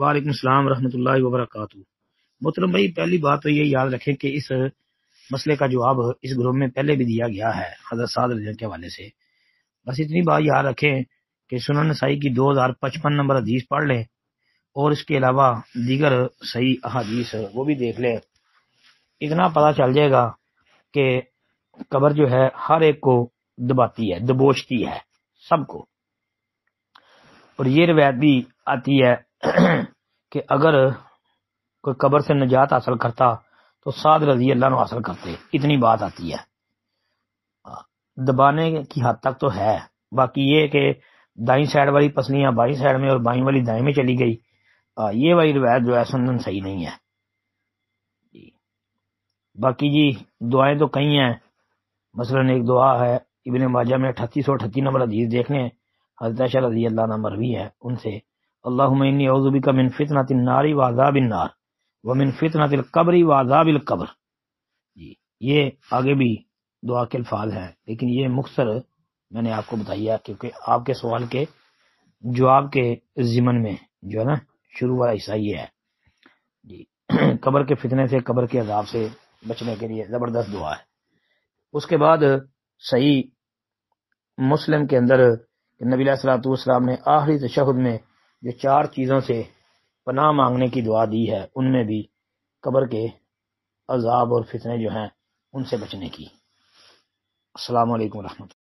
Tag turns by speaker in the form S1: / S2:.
S1: وعلیکم السلام ورحمۃ اللہ وبرکاتہ۔ محترم بھائی، پہلی بات تو یہ یاد رکھیں کہ اس مسئلے کا جواب اس گروپ میں پہلے بھی دیا گیا ہے حضرت سعد رضی اللہ کے حوالے سے۔ بس اتنی بات یاد رکھیں کہ سنن نسائی کی 2055 نمبر حدیث پڑھ لیں اور اس کے علاوہ دیگر صحیح احادیث وہ بھی دیکھ لیں، اتنا پتہ چل جائے گا کہ قبر جو ہے ہر ایک کو دباتی ہے، دبوچتی ہے سب کو۔ اور یہ روایت بھی آتی ہے کہ اگر کوئی قبر سے نجات حاصل کرتا تو سعد رضی اللہ عنہ حاصل کرتے، اتنی بات آتی ہے۔ دبانے کی حد تک تو ہے، باقی یہ کہ دائیں سائڈ والی پسلیاں بائیں سائڈ میں اور بائیں والی دائیں میں چلی گئی، یہ والی روایت جو ہے سنن صحیح نہیں ہے۔ باقی جی دعائیں تو کئی ہیں، مثلا ایک دعا ہے ابن ماجہ میں 3838 نمبر حدیث دیکھنے، حضرت عائشہ رضی اللہ عنہ مروی ہے ان سے، اللہم انی اعوذ بک من فتنۃ النار وعذاب النار ومن فتنۃ القبر وعذاب القبر۔ جی یہ آگے بھی دعا کے الفاظ ہیں، لیکن یہ مختصر میں نے آپ کو بتایا کیونکہ آپ کے سوال کے جواب کے ضمن میں جو ہے نا شروع والا حصہ یہ ہے جی۔ قبر کے فتنے سے، قبر کے عذاب سے بچنے کے لیے زبردست دعا ہے۔ اس کے بعد صحیح مسلم کے اندر نبی علیہ الصلوۃ والسلام نے آخری تشہد میں جو 4 چیزوں سے پناہ مانگنے کی دعا دی ہے، ان میں بھی قبر کے عذاب اور فتنے جو ہیں ان سے بچنے کی۔ السلام علیکم ورحمۃ اللہ۔